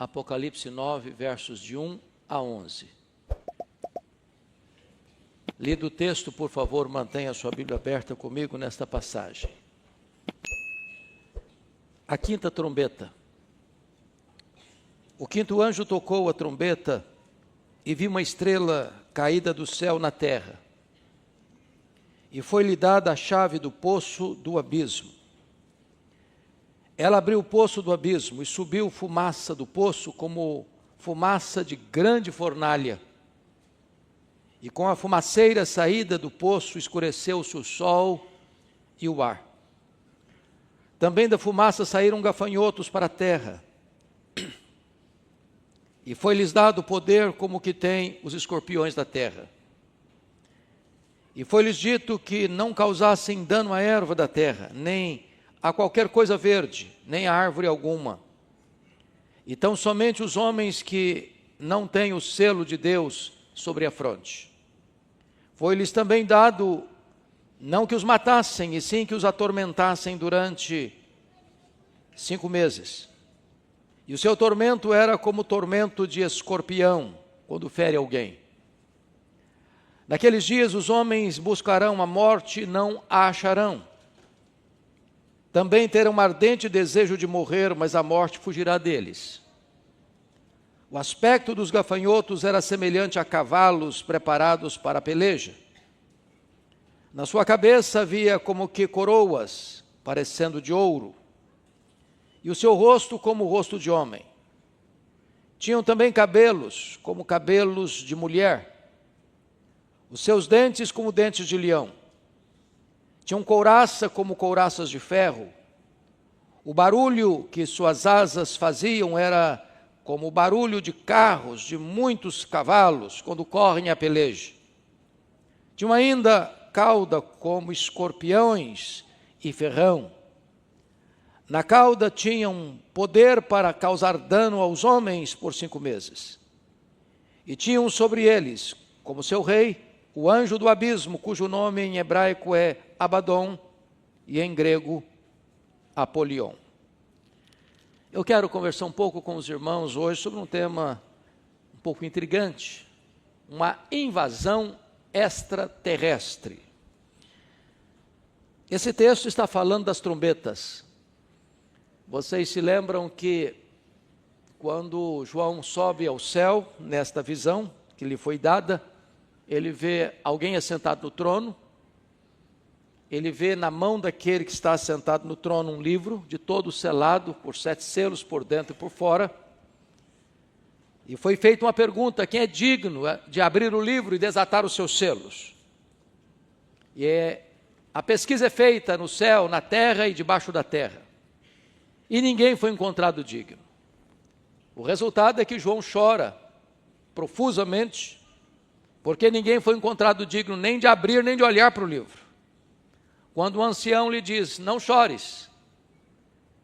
Apocalipse 9, versos de 1 a 11. Lido o texto, por favor, mantenha a sua Bíblia aberta comigo nesta passagem. A quinta trombeta. O quinto anjo tocou a trombeta e vi uma estrela caída do céu na terra. E foi-lhe dada a chave do poço do abismo. Ela abriu o poço do abismo e subiu fumaça do poço como fumaça de grande fornalha. E com a fumaceira saída do poço escureceu-se o sol e o ar. Também da fumaça saíram gafanhotos para a terra. E foi-lhes dado poder como o que tem os escorpiões da terra. E foi-lhes dito que não causassem dano à erva da terra, nem a qualquer coisa verde, nem a árvore alguma. Então somente os homens que não têm o selo de Deus sobre a fronte. Foi-lhes também dado, não que os matassem, e sim que os atormentassem durante 5 meses. E o seu tormento era como o tormento de escorpião, quando fere alguém. Naqueles dias os homens buscarão a morte e não a acharão. Também terão um ardente desejo de morrer, mas a morte fugirá deles. O aspecto dos gafanhotos era semelhante a cavalos preparados para a peleja. Na sua cabeça havia como que coroas, parecendo de ouro, e o seu rosto como o rosto de homem. Tinham também cabelos, como cabelos de mulher, os seus dentes como dentes de leão. Tinham couraça como couraças de ferro. O barulho que suas asas faziam era como o barulho de carros, de muitos cavalos, quando correm a peleja. Tinham ainda cauda como escorpiões e ferrão. Na cauda tinham poder para causar dano aos homens por 5 meses. E tinham sobre eles, como seu rei, o anjo do abismo, cujo nome em hebraico é Abaddon e em grego Apolion. Eu quero conversar um pouco com os irmãos hoje sobre um tema um pouco intrigante, uma invasão extraterrestre. Esse texto está falando das trombetas. Vocês se lembram que quando João sobe ao céu, nesta visão que lhe foi dada, ele vê alguém assentado no trono, ele vê na mão daquele que está assentado no trono um livro, de todo selado, por 7 selos por dentro e por fora. E foi feita uma pergunta: quem é digno de abrir o livro e desatar os seus selos? A pesquisa é feita no céu, na terra e debaixo da terra. E ninguém foi encontrado digno. O resultado é que João chora profusamente, porque ninguém foi encontrado digno nem de abrir, nem de olhar para o livro. Quando o ancião lhe diz: não chores,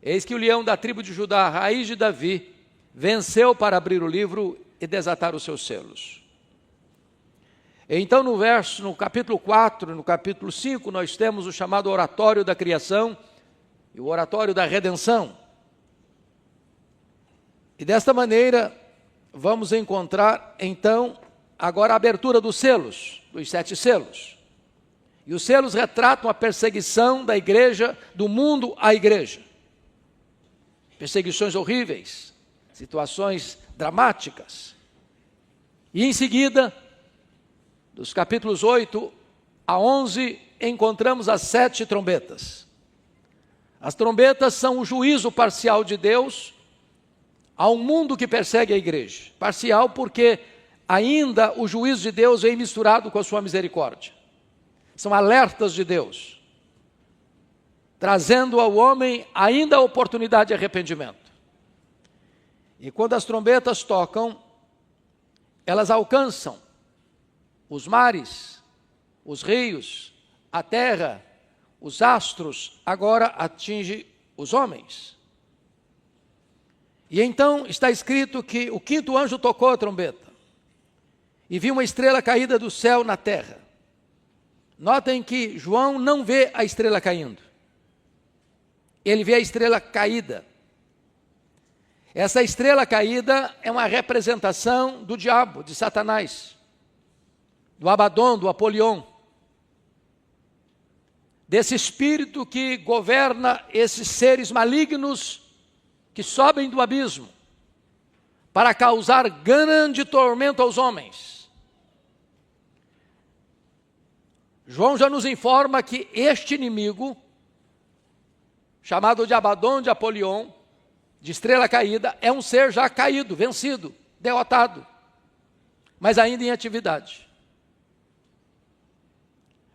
eis que o leão da tribo de Judá, a raiz de Davi, venceu para abrir o livro e desatar os seus selos. Então no capítulo 4, no capítulo 5, nós temos o chamado oratório da criação e o oratório da redenção. E desta maneira, vamos encontrar então agora a abertura dos selos, dos 7 selos. E os selos retratam a perseguição da igreja, do mundo à igreja. Perseguições horríveis, situações dramáticas. E em seguida, dos capítulos 8 a 11, encontramos as 7 trombetas. As trombetas são o juízo parcial de Deus a um mundo que persegue a igreja. Parcial porque ainda o juízo de Deus vem misturado com a sua misericórdia. São alertas de Deus, trazendo ao homem ainda a oportunidade de arrependimento. E quando as trombetas tocam, elas alcançam os mares, os rios, a terra, os astros, agora atinge os homens. E então está escrito que o 5º anjo tocou a trombeta e viu uma estrela caída do céu na terra. Notem que João não vê a estrela caindo. Ele vê a estrela caída. Essa estrela caída é uma representação do diabo, de Satanás, do Abaddon, do Apolion, desse espírito que governa esses seres malignos que sobem do abismo para causar grande tormento aos homens. João já nos informa que este inimigo, chamado de Abaddon, de Apolion, de estrela caída, é um ser já caído, vencido, derrotado, mas ainda em atividade.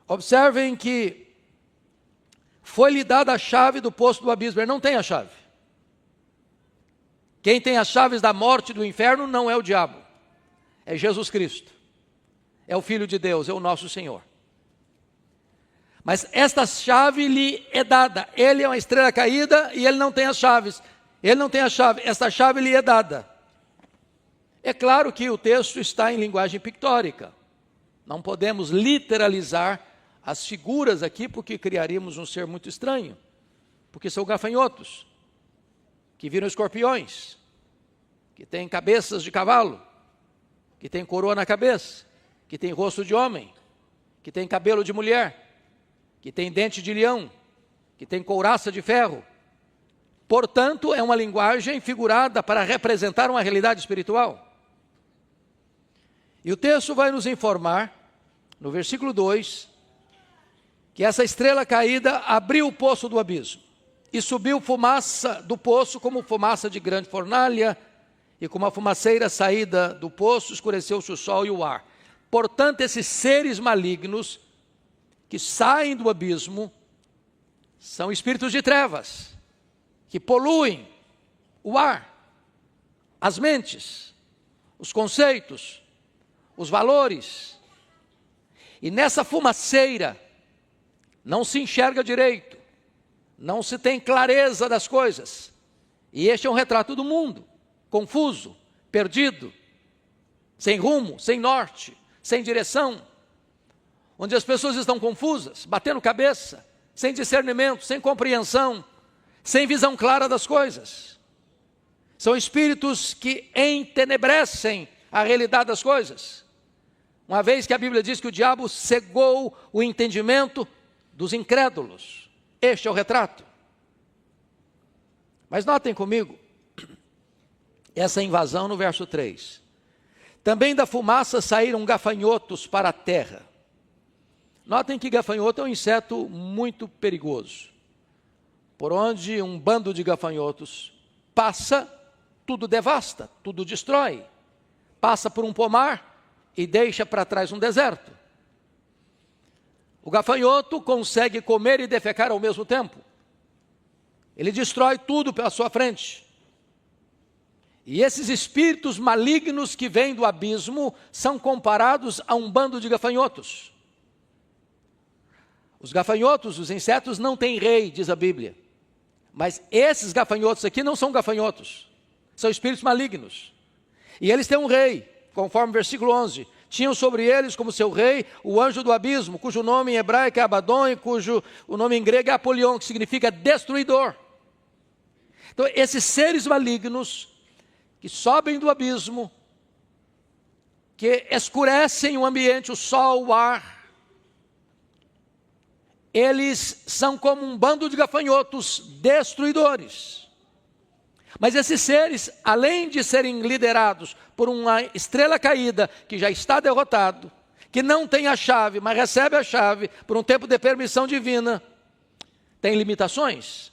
Observem que foi-lhe dada a chave do poço do abismo. Ele não tem a chave. Quem tem as chaves da morte e do inferno não é o diabo, é Jesus Cristo, é o Filho de Deus, é o nosso Senhor. Mas esta chave lhe é dada. Ele é uma estrela caída e ele não tem as chaves. Ele não tem a chave, esta chave lhe é dada. É claro que o texto está em linguagem pictórica. Não podemos literalizar as figuras aqui, porque criaríamos um ser muito estranho. Porque são gafanhotos, que viram escorpiões, que têm cabeças de cavalo, que têm coroa na cabeça, que têm rosto de homem, que têm cabelo de mulher, que têm dente de leão, que têm couraça de ferro. Portanto, é uma linguagem figurada para representar uma realidade espiritual. E o texto vai nos informar, no versículo 2, que essa estrela caída abriu o poço do abismo, e subiu fumaça do poço como fumaça de grande fornalha, e como a fumaceira saída do poço, escureceu-se o sol e o ar. Portanto, esses seres malignos que saem do abismo são espíritos de trevas, que poluem o ar, as mentes, os conceitos, os valores. E nessa fumaceira não se enxerga direito, não se tem clareza das coisas. E este é um retrato do mundo, confuso, perdido, sem rumo, sem norte, sem direção, onde as pessoas estão confusas, batendo cabeça, sem discernimento, sem compreensão, sem visão clara das coisas. São espíritos que entenebrecem a realidade das coisas. Uma vez que a Bíblia diz que o diabo cegou o entendimento dos incrédulos. Este é o retrato. Mas notem comigo essa invasão no verso 3. Também da fumaça saíram gafanhotos para a terra. Notem que gafanhoto é um inseto muito perigoso. Por onde um bando de gafanhotos passa, tudo devasta, tudo destrói. Passa por um pomar e deixa para trás um deserto. O gafanhoto consegue comer e defecar ao mesmo tempo. Ele destrói tudo pela sua frente. E esses espíritos malignos que vêm do abismo são comparados a um bando de gafanhotos. Os gafanhotos, os insetos, não têm rei, diz a Bíblia. Mas esses gafanhotos aqui não são gafanhotos, são espíritos malignos. E eles têm um rei, conforme o versículo 11. Tinham sobre eles como seu rei o anjo do abismo, cujo nome em hebraico é Abaddon e cujo o nome em grego é Apolion, que significa destruidor. Então, esses seres malignos que sobem do abismo, que escurecem o ambiente, o sol, o ar, eles são como um bando de gafanhotos destruidores. Mas esses seres, além de serem liderados por uma estrela caída, que já está derrotado, que não tem a chave, mas recebe a chave por um tempo de permissão divina, tem limitações.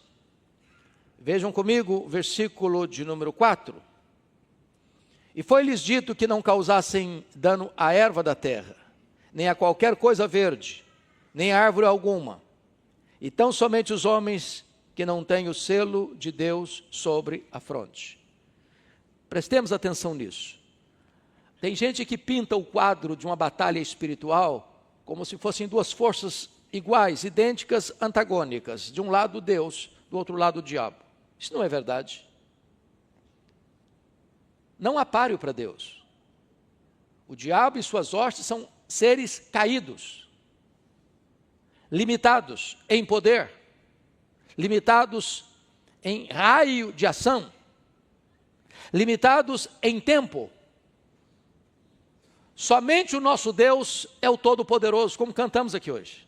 Vejam comigo o versículo de número 4. E foi-lhes dito que não causassem dano à erva da terra, nem a qualquer coisa verde, nem a árvore alguma. E tão somente os homens que não têm o selo de Deus sobre a fronte. Prestemos atenção nisso. Tem gente que pinta o quadro de uma batalha espiritual como se fossem duas forças iguais, idênticas, antagônicas. De um lado Deus, do outro lado o diabo. Isso não é verdade. Não há páreo para Deus. O diabo e suas hostes são seres caídos, limitados em poder, limitados em raio de ação, limitados em tempo. Somente o nosso Deus é o Todo-Poderoso, como cantamos aqui hoje.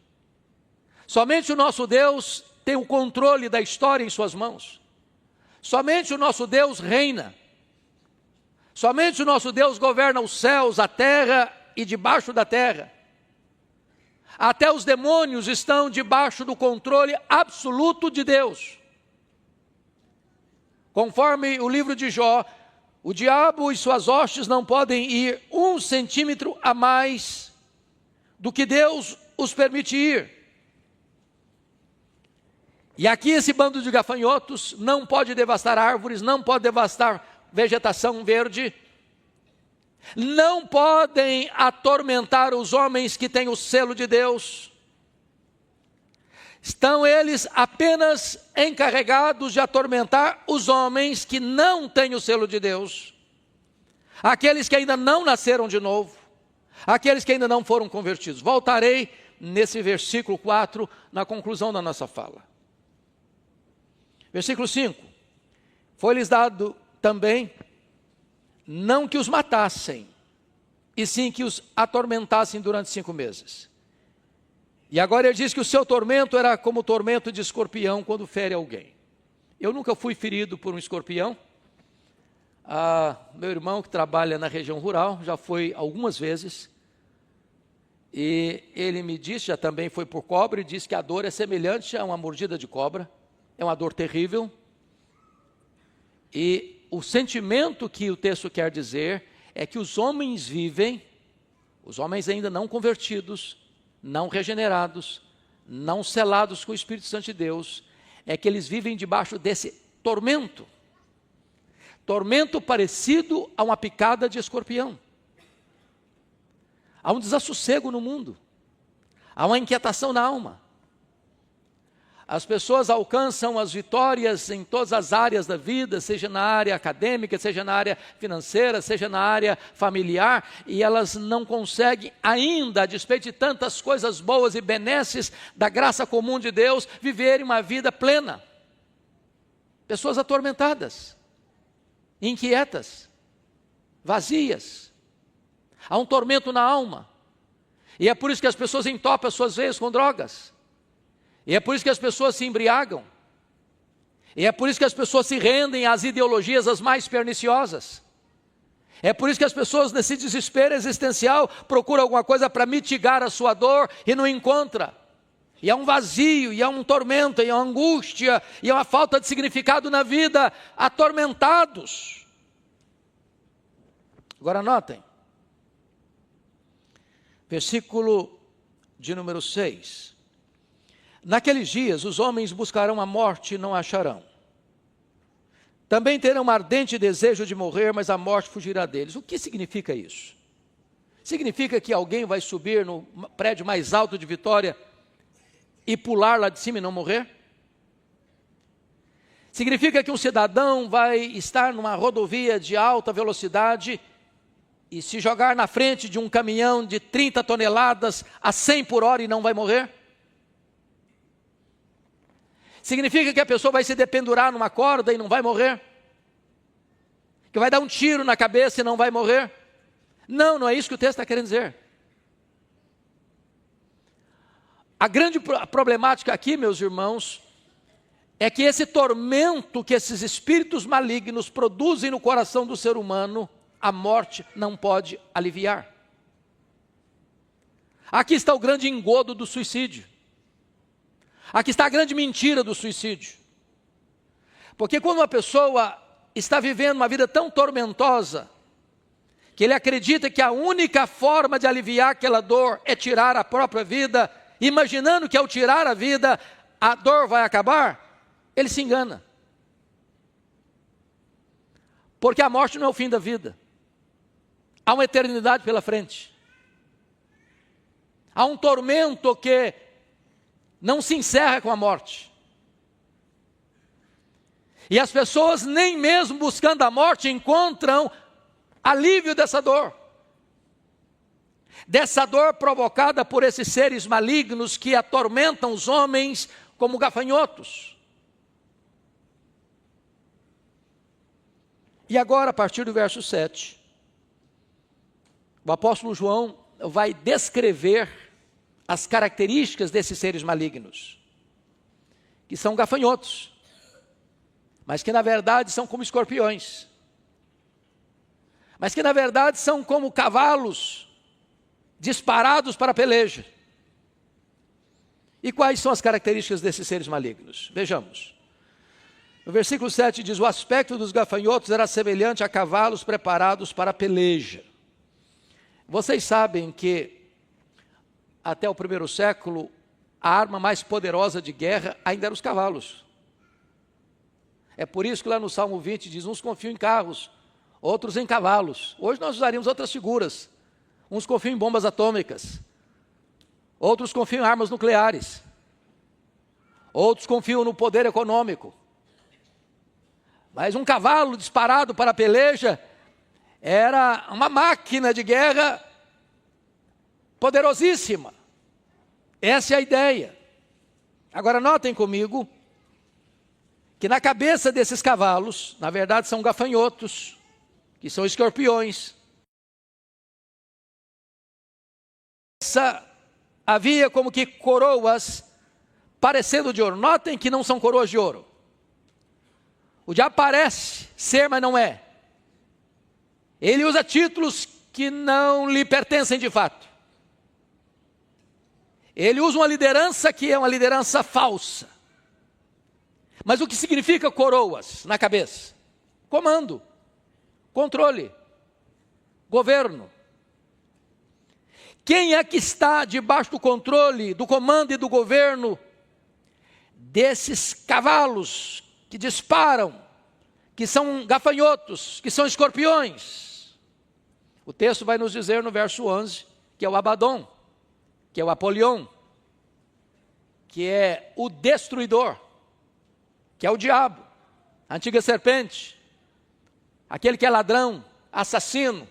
Somente o nosso Deus tem o controle da história em suas mãos. Somente o nosso Deus reina. Somente o nosso Deus governa os céus, a terra e debaixo da terra. Até os demônios estão debaixo do controle absoluto de Deus. Conforme o livro de Jó, o diabo e suas hostes não podem ir 1 centímetro a mais do que Deus os permite ir. E aqui esse bando de gafanhotos não pode devastar árvores, não pode devastar vegetação verde, não podem atormentar os homens que têm o selo de Deus. Estão eles apenas encarregados de atormentar os homens que não têm o selo de Deus, aqueles que ainda não nasceram de novo, aqueles que ainda não foram convertidos. Voltarei nesse versículo 4 na conclusão da nossa fala. Versículo 5. Foi-lhes dado também, não que os matassem, e sim que os atormentassem durante 5 meses. E agora ele diz que o seu tormento era como o tormento de escorpião quando fere alguém. Eu nunca fui ferido por um escorpião. Meu irmão, que trabalha na região rural, já foi algumas vezes. E ele me disse, já também foi por cobra, e disse que a dor é semelhante a uma mordida de cobra. É uma dor terrível. E o sentimento que o texto quer dizer é que os homens vivem, os homens ainda não convertidos, não regenerados, não selados com o Espírito Santo de Deus, é que eles vivem debaixo desse tormento. Tormento parecido a uma picada de escorpião. Há um desassossego no mundo, há uma inquietação na alma. As pessoas alcançam as vitórias em todas as áreas da vida, seja na área acadêmica, seja na área financeira, seja na área familiar, e elas não conseguem ainda, a despeito de tantas coisas boas e benesses da graça comum de Deus, viverem uma vida plena. Pessoas atormentadas, inquietas, vazias. Há um tormento na alma. E é por isso que as pessoas entopem as suas veias com drogas. E é por isso que as pessoas se embriagam. E é por isso que as pessoas se rendem às ideologias as mais perniciosas. É por isso que as pessoas, nesse desespero existencial, procuram alguma coisa para mitigar a sua dor e não encontra. E há um vazio, e há um tormento, e há uma angústia, e há uma falta de significado na vida, atormentados. Agora notem, versículo de número 6. Naqueles dias os homens buscarão a morte e não a acharão. Também terão um ardente desejo de morrer, mas a morte fugirá deles. O que significa isso? Significa que alguém vai subir no prédio mais alto de Vitória e pular lá de cima e não morrer? Significa que um cidadão vai estar numa rodovia de alta velocidade e se jogar na frente de um caminhão de 30 toneladas a 100 por hora e não vai morrer? Significa que a pessoa vai se dependurar numa corda e não vai morrer? Que vai dar um tiro na cabeça e não vai morrer? Não, não é isso que o texto está querendo dizer. A grande problemática aqui, meus irmãos, é que esse tormento que esses espíritos malignos produzem no coração do ser humano, a morte não pode aliviar. Aqui está o grande engodo do suicídio. Aqui está a grande mentira do suicídio. Porque quando uma pessoa está vivendo uma vida tão tormentosa, que ele acredita que a única forma de aliviar aquela dor é tirar a própria vida, imaginando que ao tirar a vida, a dor vai acabar, ele se engana. Porque a morte não é o fim da vida. Há uma eternidade pela frente. Há um tormento que não se encerra com a morte. E as pessoas, nem mesmo buscando a morte, encontram alívio dessa dor. Dessa dor provocada por esses seres malignos que atormentam os homens como gafanhotos. E agora, a partir do verso 7, o apóstolo João vai descrever as características desses seres malignos, que são gafanhotos, mas que na verdade são como escorpiões, mas que na verdade são como cavalos disparados para a peleja. E quais são as características desses seres malignos? Vejamos. No versículo 7 diz: o aspecto dos gafanhotos era semelhante a cavalos preparados para a peleja. Vocês sabem que até o primeiro século a arma mais poderosa de guerra ainda eram os cavalos. É por isso que lá no Salmo 20 diz: uns confiam em carros, outros em cavalos. Hoje nós usaríamos outras figuras. Uns confiam em bombas atômicas, outros confiam em armas nucleares, outros confiam no poder econômico. Mas um cavalo disparado para a peleja era uma máquina de guerra poderosíssima. Essa é a ideia. Agora notem comigo que na cabeça desses cavalos, na verdade são gafanhotos, que são escorpiões. Havia como que coroas parecendo de ouro. Notem que não são coroas de ouro. O diabo parece ser, mas não é. Ele usa títulos que não lhe pertencem de fato. Ele usa uma liderança que é uma liderança falsa. Mas o que significa coroas na cabeça? Comando, controle, governo. Quem é que está debaixo do controle, do comando e do governo desses cavalos que disparam, que são gafanhotos, que são escorpiões? O texto vai nos dizer no verso 11 que é o Abaddon, que é o Apolion, que é o destruidor, que é o diabo, a antiga serpente, aquele que é ladrão, assassino,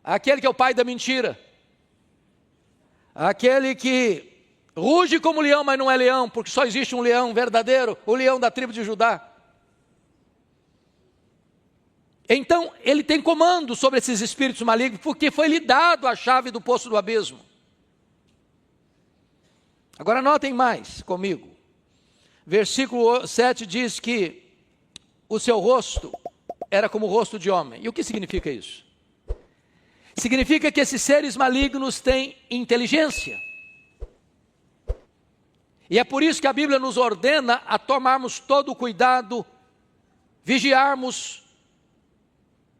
aquele que é o pai da mentira, aquele que ruge como leão, mas não é leão, porque só existe um leão verdadeiro, o leão da tribo de Judá. Então, ele tem comando sobre esses espíritos malignos, porque foi lhe dado a chave do poço do abismo. Agora notem mais comigo. Versículo 7 diz que o seu rosto era como o rosto de homem. E o que significa isso? Significa que esses seres malignos têm inteligência. E é por isso que a Bíblia nos ordena a tomarmos todo o cuidado, vigiarmos,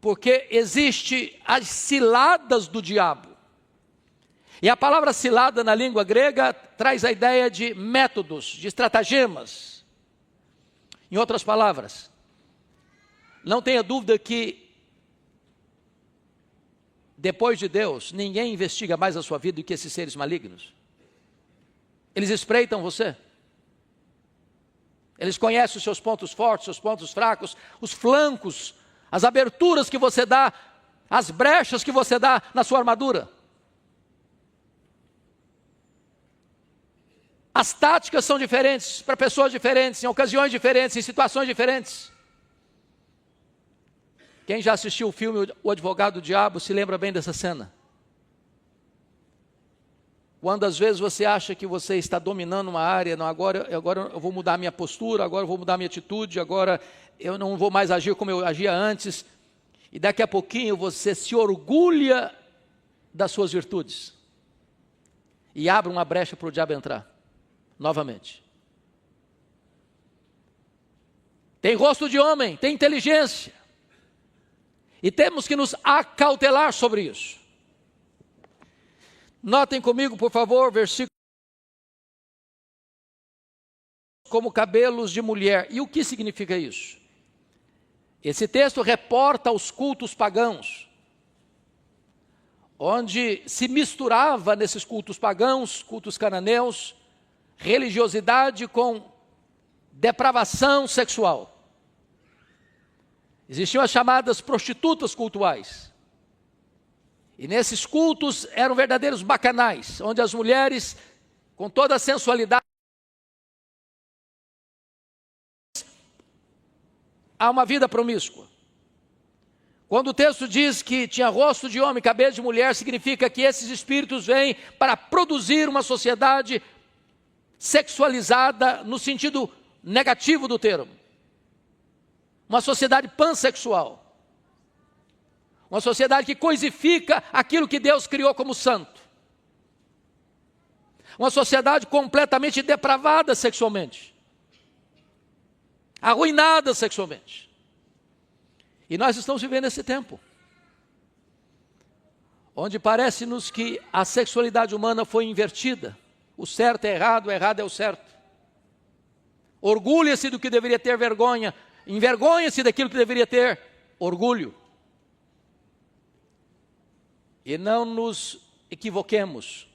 porque existe as ciladas do diabo. E a palavra cilada na língua grega traz a ideia de métodos, de estratagemas. Em outras palavras, não tenha dúvida que depois de Deus, ninguém investiga mais a sua vida do que esses seres malignos. Eles espreitam você. Eles conhecem os seus pontos fortes, seus pontos fracos, os flancos, as aberturas que você dá, as brechas que você dá na sua armadura. As táticas são diferentes para pessoas diferentes, em ocasiões diferentes, em situações diferentes. Quem já assistiu o filme O Advogado do Diabo se lembra bem dessa cena. Quando às vezes você acha que você está dominando uma área, não, agora eu vou mudar a minha postura, agora eu vou mudar a minha atitude, agora eu não vou mais agir como eu agia antes. E daqui a pouquinho você se orgulha das suas virtudes. E abre uma brecha para o diabo entrar, novamente. Tem rosto de homem, tem inteligência. E temos que nos acautelar sobre isso. Notem comigo, por favor, versículo como cabelos de mulher. E o que significa isso? Esse texto reporta os cultos pagãos, onde se misturava nesses cultos pagãos, cultos cananeus, religiosidade com depravação sexual. Existiam as chamadas prostitutas cultuais. E nesses cultos eram verdadeiros bacanais, onde as mulheres, com toda a sensualidade, a uma vida promíscua. Quando o texto diz que tinha rosto de homem, cabeça de mulher, significa que esses espíritos vêm para produzir uma sociedade sexualizada no sentido negativo do termo. Uma sociedade pansexual. Uma sociedade que coisifica aquilo que Deus criou como santo. Uma sociedade completamente depravada sexualmente. Arruinada sexualmente. E nós estamos vivendo esse tempo, onde parece-nos que a sexualidade humana foi invertida. O certo é errado, o errado é o certo. Orgulha-se do que deveria ter vergonha, envergonha-se daquilo que deveria ter orgulho. E não nos equivoquemos,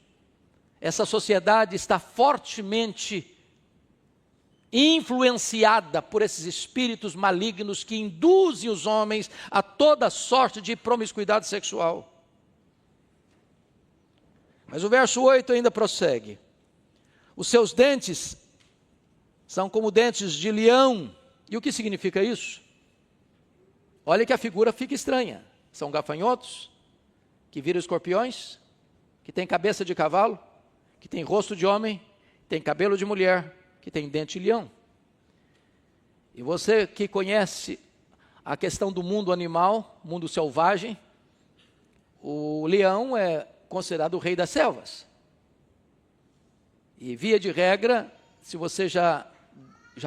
essa sociedade está fortemente influenciada por esses espíritos malignos que induzem os homens a toda sorte de promiscuidade sexual. Mas o verso 8 ainda prossegue. Os seus dentes são como dentes de leão. E o que significa isso? Olha que a figura fica estranha. São gafanhotos, que viram escorpiões, que tem cabeça de cavalo, que tem rosto de homem, tem cabelo de mulher, que tem dente de leão. E você que conhece a questão do mundo animal, mundo selvagem, o leão é considerado o rei das selvas. E via de regra, se você já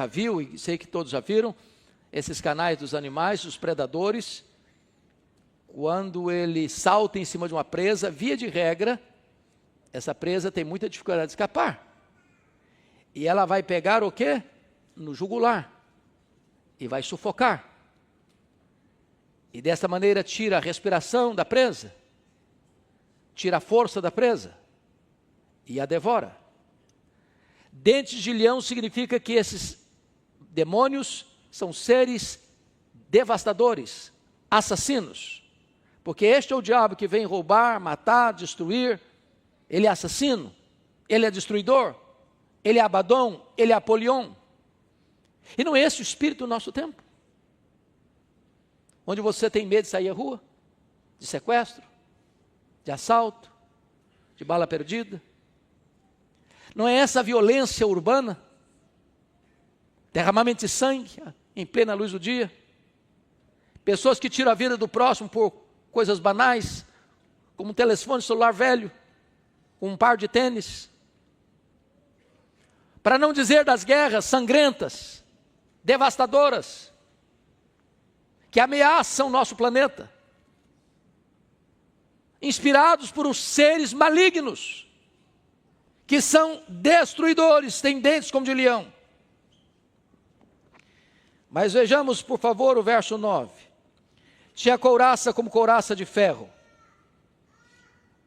viu, e sei que todos já viram, esses canais dos animais, dos predadores, quando ele salta em cima de uma presa, via de regra, essa presa tem muita dificuldade de escapar. E ela vai pegar o quê? No jugular. E vai sufocar. E dessa maneira tira a respiração da presa. Tira a força da presa. E a devora. Dentes de leão significa que esses demônios são seres devastadores, assassinos. Porque este é o diabo que vem roubar, matar, destruir. Ele é assassino. Ele é destruidor. Ele é Abaddon, ele é Apolion. E não é esse o espírito do nosso tempo? Onde você tem medo de sair à rua, de sequestro, de assalto, de bala perdida. Não é essa a violência urbana? Derramamento de sangue em plena luz do dia. Pessoas que tiram a vida do próximo por coisas banais, como um telefone celular velho, um par de tênis. Para não dizer das guerras sangrentas, devastadoras, que ameaçam o nosso planeta, inspirados por os seres malignos, que são destruidores, têm dentes como de leão. Mas vejamos, por favor, o verso 9. Tinha couraça como couraça de ferro.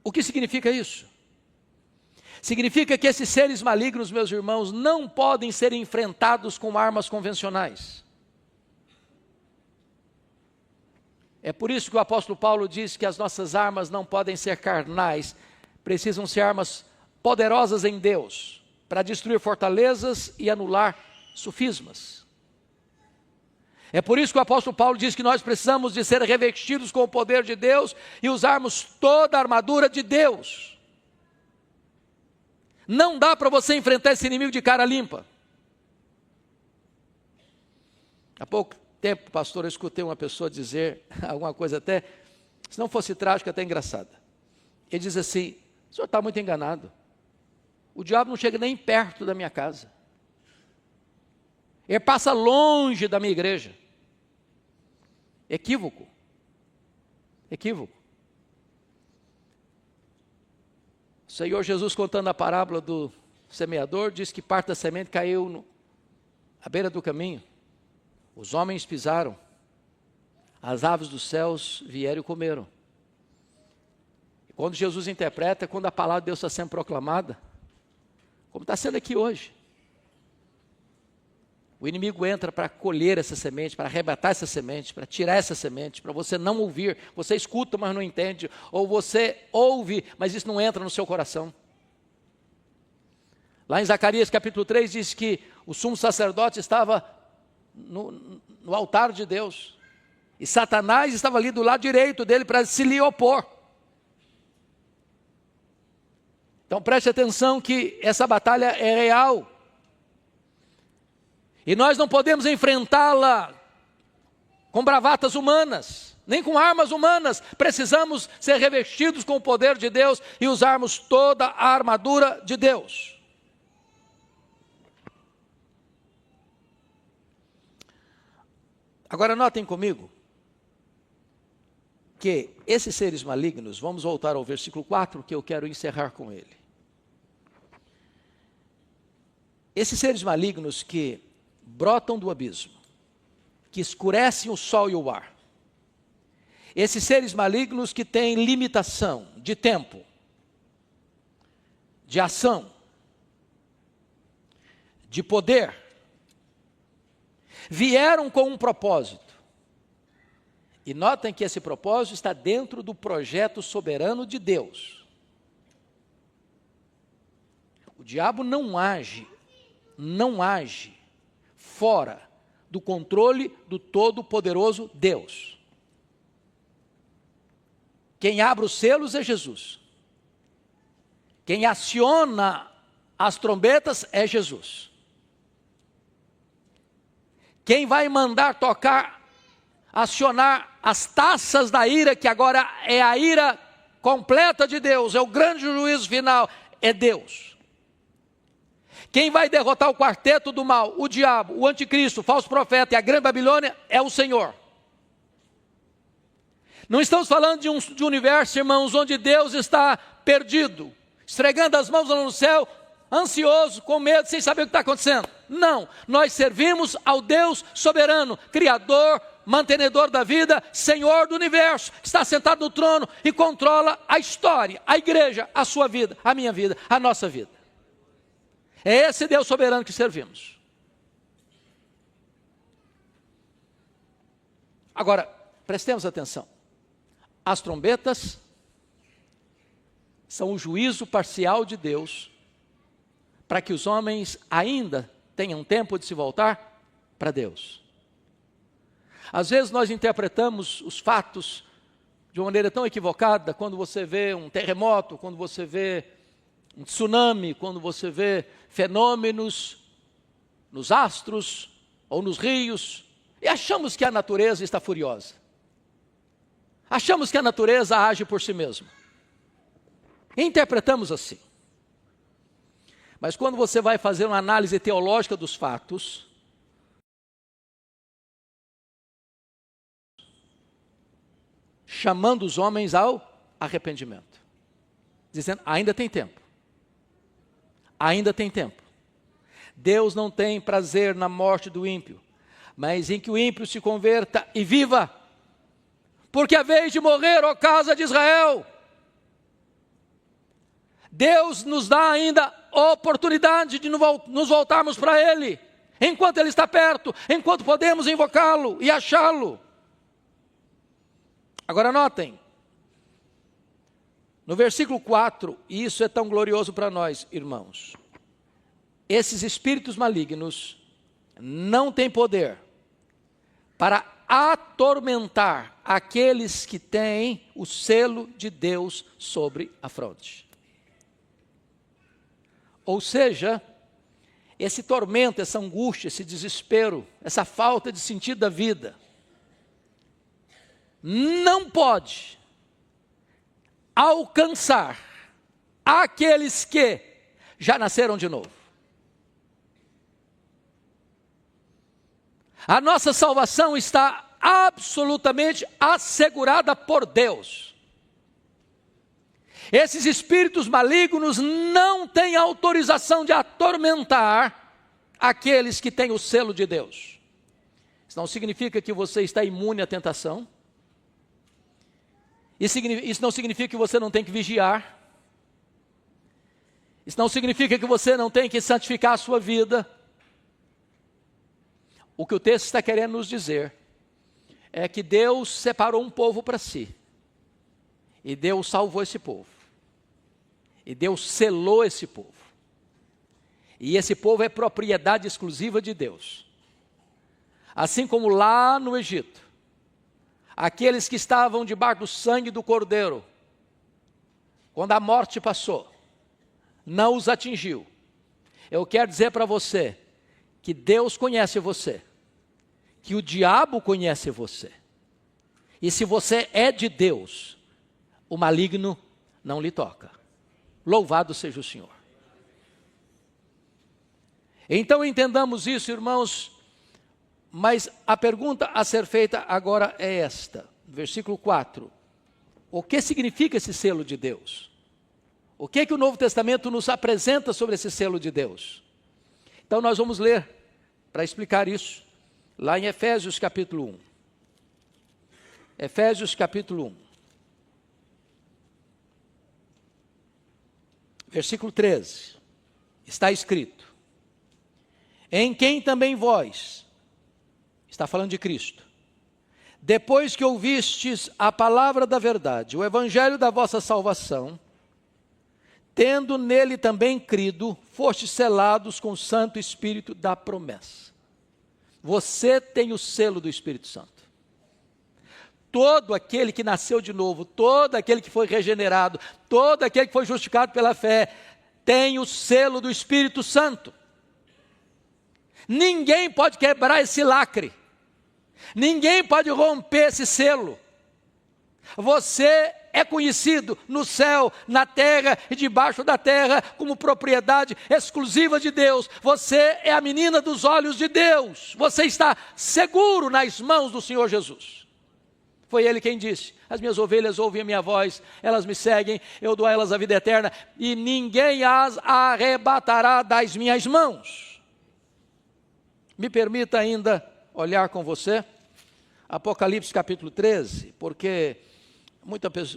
O que significa isso? Significa que esses seres malignos, meus irmãos, não podem ser enfrentados com armas convencionais. É por isso que o apóstolo Paulo diz que as nossas armas não podem ser carnais, precisam ser armas poderosas em Deus, para destruir fortalezas e anular sofismas. É por isso que o apóstolo Paulo diz que nós precisamos de ser revestidos com o poder de Deus e usarmos toda a armadura de Deus. Não dá para você enfrentar esse inimigo de cara limpa. Há pouco tempo, pastor, eu escutei uma pessoa dizer alguma coisa até, se não fosse trágica, até engraçada. Ele diz assim: o senhor está muito enganado. O diabo não chega nem perto da minha casa. Ele passa longe da minha igreja. Equívoco. Equívoco. O Senhor Jesus, contando a parábola do semeador, diz que parte da semente caiu à beira do caminho. Os homens pisaram. As aves dos céus vieram e comeram. E quando Jesus interpreta, quando a palavra de Deus está sendo proclamada, como está sendo aqui hoje, o inimigo entra para colher essa semente, para arrebatar essa semente, para tirar essa semente, para você não ouvir. Você escuta, mas não entende. Ou você ouve, mas isso não entra no seu coração. Lá em Zacarias capítulo 3 diz que o sumo sacerdote estava no altar de Deus. E Satanás estava ali do lado direito dele para se lhe opor. Então preste atenção que essa batalha é real. E nós não podemos enfrentá-la com bravatas humanas, nem com armas humanas. Precisamos ser revestidos com o poder de Deus e usarmos toda a armadura de Deus. Agora notem comigo que esses seres malignos, vamos voltar ao versículo 4, que eu quero encerrar com ele. Esses seres malignos que brotam do abismo, que escurecem o sol e o ar. Esses seres malignos que têm limitação de tempo, de ação, de poder, vieram com um propósito. E notem que esse propósito está dentro do projeto soberano de Deus. O diabo não age fora do controle do Todo-Poderoso Deus. Quem abre os selos é Jesus. Quem aciona as trombetas é Jesus. Quem vai mandar tocar, acionar as taças da ira, que agora é a ira completa de Deus, é o grande juízo final, é Deus. Quem vai derrotar o quarteto do mal, o diabo, o anticristo, o falso profeta e a grande Babilônia, é o Senhor. Não estamos falando de um universo, irmãos, onde Deus está perdido, esfregando as mãos no céu, ansioso, com medo, sem saber o que está acontecendo. Não, nós servimos ao Deus soberano, Criador, mantenedor da vida, Senhor do universo, está sentado no trono e controla a história, a igreja, a sua vida, a minha vida, a nossa vida. É esse Deus soberano que servimos. Agora, prestemos atenção. As trombetas são o juízo parcial de Deus para que os homens ainda tenham tempo de se voltar para Deus. Às vezes nós interpretamos os fatos de uma maneira tão equivocada, quando você vê um terremoto, quando você vê um tsunami, quando você vê fenômenos nos astros ou nos rios, e achamos que a natureza está furiosa. Achamos que a natureza age por si mesma. Interpretamos assim. Mas quando você vai fazer uma análise teológica dos fatos, chamando os homens ao arrependimento, dizendo, ainda tem tempo. Ainda tem tempo. Deus não tem prazer na morte do ímpio, mas em que o ímpio se converta e viva. Porque a vez de morrer, ó casa de Israel, Deus nos dá ainda oportunidade de nos voltarmos para Ele, enquanto Ele está perto, enquanto podemos invocá-lo e achá-lo. Agora notem, no versículo 4, e isso é tão glorioso para nós, irmãos. Esses espíritos malignos não têm poder para atormentar aqueles que têm o selo de Deus sobre a fronte. Ou seja, esse tormento, essa angústia, esse desespero, essa falta de sentido da vida, não pode alcançar aqueles que já nasceram de novo. A nossa salvação está absolutamente assegurada por Deus. Esses espíritos malignos não têm autorização de atormentar aqueles que têm o selo de Deus. Isso não significa que você está imune à tentação. Isso não significa que você não tem que vigiar. Isso não significa que você não tem que santificar a sua vida. O que o texto está querendo nos dizer é que Deus separou um povo para si. E Deus salvou esse povo. E Deus selou esse povo. E esse povo é propriedade exclusiva de Deus. Assim como lá no Egito, aqueles que estavam debaixo do sangue do Cordeiro, quando a morte passou, não os atingiu. Eu quero dizer para você que Deus conhece você, que o diabo conhece você. E se você é de Deus, o maligno não lhe toca. Louvado seja o Senhor. Então entendamos isso, irmãos, mas a pergunta a ser feita agora é esta, versículo 4. O que significa esse selo de Deus? O que o Novo Testamento nos apresenta sobre esse selo de Deus? Então nós vamos ler, para explicar isso, lá em Efésios capítulo 1. Efésios capítulo 1. Versículo 13. Está escrito: em quem também vós, está falando de Cristo, depois que ouvistes a palavra da verdade, o evangelho da vossa salvação, tendo nele também crido, fostes selados com o Santo Espírito da promessa. Você tem o selo do Espírito Santo. Todo aquele que nasceu de novo, todo aquele que foi regenerado, todo aquele que foi justificado pela fé, tem o selo do Espírito Santo. Ninguém pode quebrar esse lacre. Ninguém pode romper esse selo. Você é conhecido no céu, na terra e debaixo da terra como propriedade exclusiva de Deus. Você é a menina dos olhos de Deus. Você está seguro nas mãos do Senhor Jesus. Foi Ele quem disse: as minhas ovelhas ouvem a minha voz, elas me seguem, eu dou a elas a vida eterna e ninguém as arrebatará das minhas mãos. Me permita ainda olhar com você Apocalipse capítulo 13, porque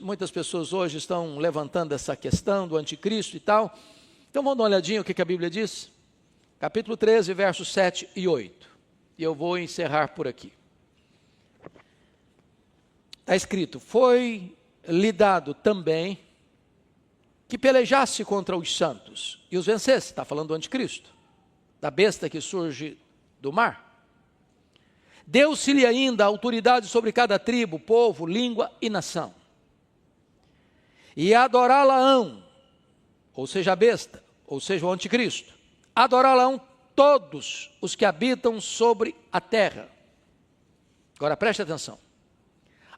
muitas pessoas hoje estão levantando essa questão do anticristo e tal. Então vamos dar uma olhadinha o que a Bíblia diz. Capítulo 13, versos 7 e 8. E eu vou encerrar por aqui. Está escrito: foi-lhe dado também que pelejasse contra os santos e os vencesse. Está falando do anticristo, da besta que surge do mar. Deu-se-lhe ainda autoridade sobre cada tribo, povo, língua e nação. E adorá-la-ão, ou seja, a besta, ou seja, o anticristo, adorá-la-ão todos os que habitam sobre a terra. Agora preste atenção.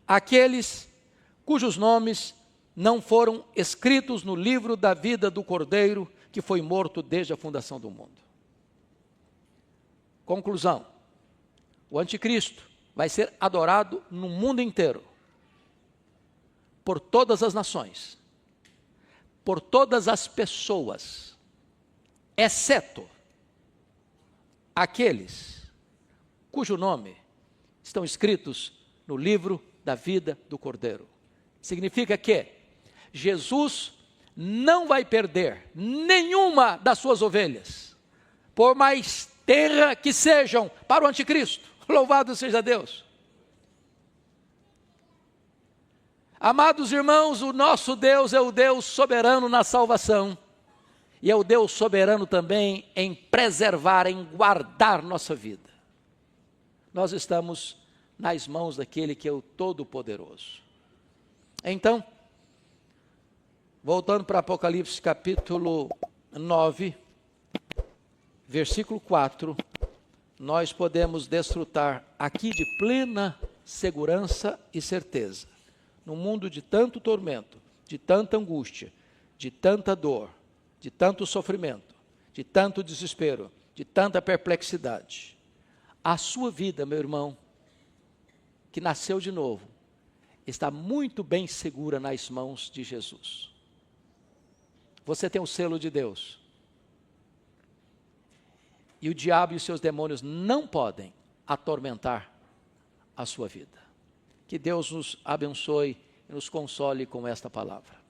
Aqueles cujos nomes não foram escritos no livro da vida do Cordeiro, que foi morto desde a fundação do mundo. Conclusão: o anticristo vai ser adorado no mundo inteiro, por todas as nações, por todas as pessoas, exceto aqueles cujo nome estão escritos no livro da vida do Cordeiro. Significa que Jesus não vai perder nenhuma das suas ovelhas, por mais terra que sejam para o anticristo. Louvado seja Deus. Amados irmãos, o nosso Deus é o Deus soberano na salvação, e é o Deus soberano também em preservar, em guardar nossa vida. Nós estamos nas mãos daquele que é o Todo-Poderoso. Então, voltando para Apocalipse capítulo 9, versículo 4, nós podemos desfrutar aqui de plena segurança e certeza. Num mundo de tanto tormento, de tanta angústia, de tanta dor, de tanto sofrimento, de tanto desespero, de tanta perplexidade, a sua vida, meu irmão, que nasceu de novo, está muito bem segura nas mãos de Jesus. Você tem o selo de Deus. E o diabo e os seus demônios não podem atormentar a sua vida. Que Deus nos abençoe e nos console com esta palavra.